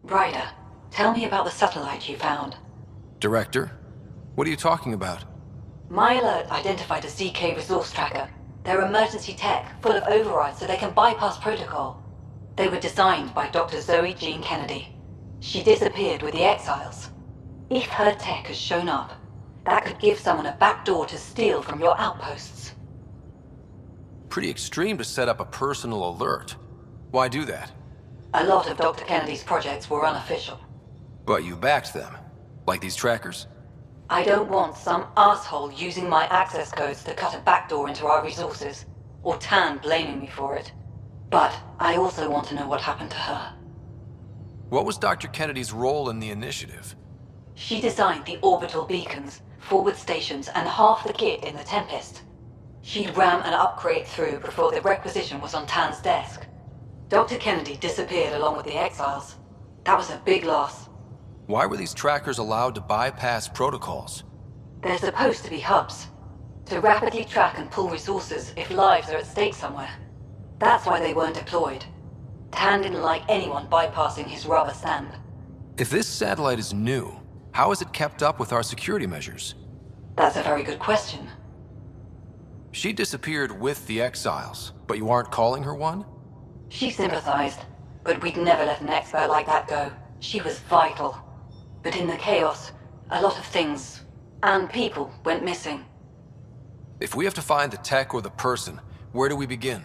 Ryder, tell me about the satellite you found. Director? What are you talking about? My alert identified a ZK resource tracker. They're emergency tech, full of overrides so they can bypass protocol. They were designed by Dr. Zoe Jean Kennedy. She disappeared with the Exiles. If her tech has shown up, that could give someone a backdoor to steal from your outposts. Pretty extreme to set up a personal alert. Why do that? A lot of Dr. Kennedy's projects were unofficial. But you backed them. Like these trackers? I don't want some asshole using my access codes to cut a backdoor into our resources, or Tan blaming me for it. But I also want to know what happened to her. What was Dr. Kennedy's role in the initiative? She designed the orbital beacons, forward stations, and half the kit in the Tempest. She'd ram an upgrade through before the requisition was on Tan's desk. Dr. Kennedy disappeared along with the Exiles. That was a big loss. Why were these trackers allowed to bypass protocols? They're supposed to be hubs, to rapidly track and pull resources if lives are at stake somewhere. That's why they weren't deployed. Tan didn't like anyone bypassing his rubber stamp. If this satellite is new, how is it kept up with our security measures? That's a very good question. She disappeared with the Exiles, but you aren't calling her one? She sympathized, but we'd never let an expert like that go. She was vital. But in the chaos, a lot of things, and people, went missing. If we have to find the tech or the person, where do we begin?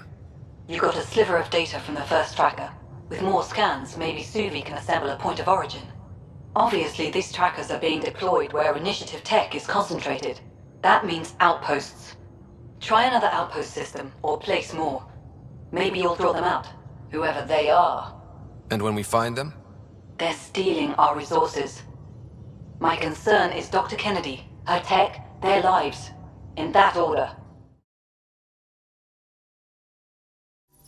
You got a sliver of data from the first tracker. With more scans, maybe Suvi can assemble a point of origin. Obviously, these trackers are being deployed where initiative tech is concentrated. That means outposts. Try another outpost system, or place more. Maybe you'll draw them out, whoever they are. And when we find them? They're stealing our resources. My concern is Dr. Kennedy, her tech, their lives. In that order.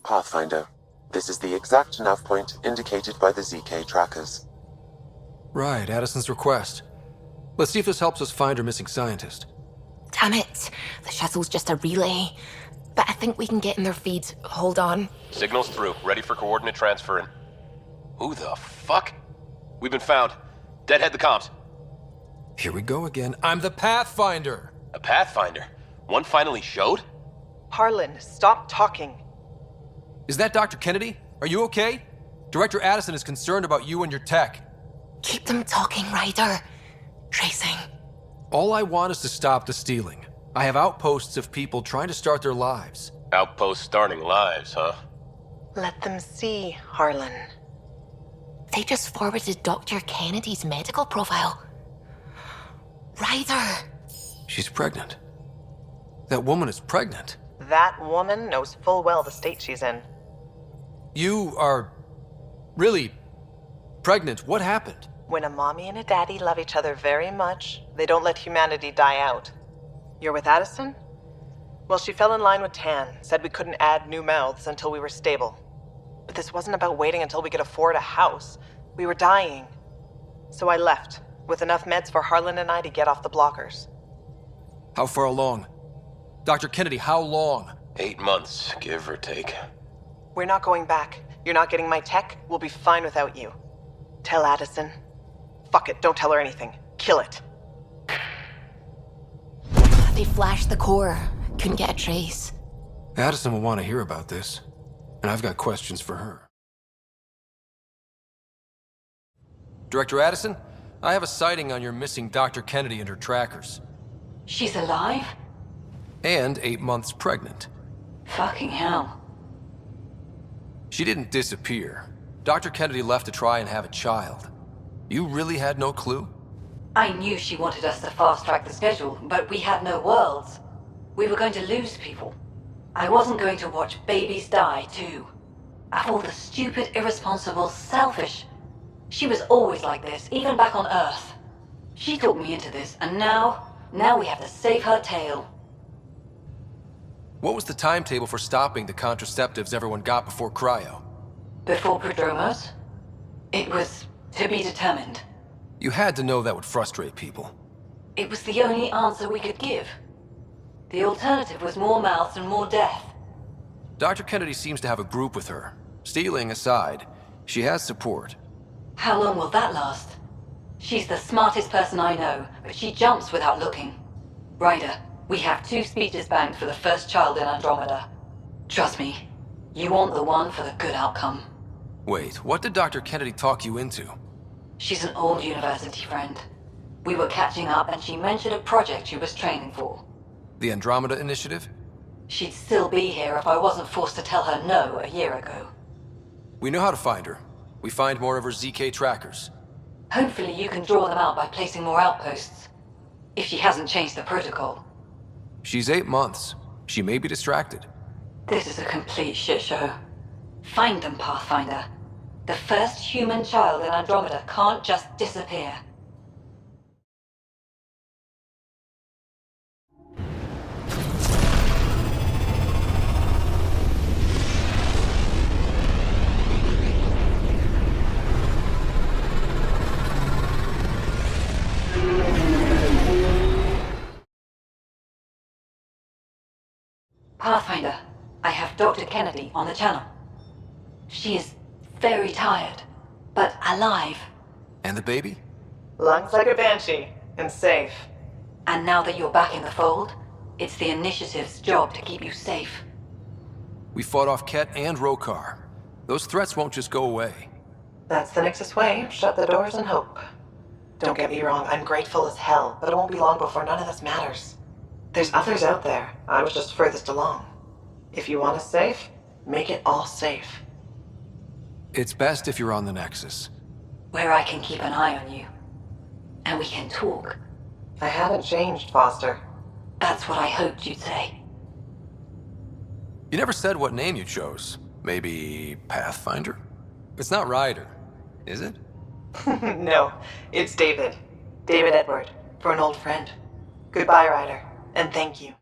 Pathfinder, this is the exact nav point indicated by the ZK trackers. Right, Addison's request. Let's see if this helps us find her missing scientist. Damn it. The shuttle's just a relay. But I think we can get in their feed. Hold on. Signal's through. Ready for coordinate transferring. Who the fuck? We've been found. Deadhead the comms. Here we go again. I'm the Pathfinder! A Pathfinder? One finally showed? Harlan, stop talking. Is that Dr. Kennedy? Are you okay? Director Addison is concerned about you and your tech. Keep them talking, Ryder. Tracing. All I want is to stop the stealing. I have outposts of people trying to start their lives. Outpost starting lives, huh? Let them see, Harlan. They just forwarded Dr. Kennedy's medical profile. Ryder! She's pregnant. That woman is pregnant. That woman knows full well the state she's in. You are really pregnant. What happened? When a mommy and a daddy love each other very much, they don't let humanity die out. You're with Addison? Well, she fell in line with Tan, said we couldn't add new mouths until we were stable. But this wasn't about waiting until we could afford a house. We were dying. So I left, with enough meds for Harlan and I to get off the blockers. How far along? Dr. Kennedy, how long? 8 months, give or take. We're not going back. You're not getting my tech. We'll be fine without you. Tell Addison. Fuck it, don't tell her anything. Kill it. They flashed the core. Couldn't get a trace. Addison will want to hear about this, and I've got questions for her. Director Addison, I have a sighting on your missing Dr. Kennedy and her trackers. She's alive? And 8 months pregnant. Fucking hell. She didn't disappear. Dr. Kennedy left to try and have a child. You really had no clue? I knew she wanted us to fast-track the schedule, but we had no worlds. We were going to lose people. I wasn't going to watch babies die, too. Of all the stupid, irresponsible, selfish... She was always like this, even back on Earth. She talked me into this, and now we have to save her tail. What was the timetable for stopping the contraceptives everyone got before cryo? Before Prodromos? It was to be determined. You had to know that would frustrate people. It was the only answer we could give. The alternative was more mouths and more death. Dr. Kennedy seems to have a group with her. Stealing aside, she has support. How long will that last? She's the smartest person I know, but she jumps without looking. Ryder, we have 2 speeches banked for the first child in Andromeda. Trust me, you want the one for the good outcome. Wait, what did Dr. Kennedy talk you into? She's an old university friend. We were catching up and she mentioned a project she was training for. The Andromeda Initiative? She'd still be here if I wasn't forced to tell her no a year ago. We know how to find her. We find more of her ZK trackers. Hopefully you can draw them out by placing more outposts. If she hasn't changed the protocol. She's 8 months. She may be distracted. This is a complete shit show. Find them, Pathfinder. The first human child in Andromeda can't just disappear. Pathfinder, I have Dr. Kennedy on the channel. She is very tired, but alive. And the baby? Lungs like a banshee, and safe. And now that you're back in the fold, it's the Initiative's job to keep you safe. We fought off Ket and Rokar. Those threats won't just go away. That's the Nix's way. Shut the doors and hope. Don't get me wrong, I'm grateful as hell, but it won't be long before none of this matters. There's others out there. I was just furthest along. If you want us safe, make it all safe. It's best if you're on the Nexus. Where I can keep an eye on you. And we can talk. I haven't changed, Foster. That's what I hoped you'd say. You never said what name you chose. Maybe Pathfinder? It's not Ryder, is it? No, it's David. David Edward, for an old friend. Goodbye, Ryder, and thank you.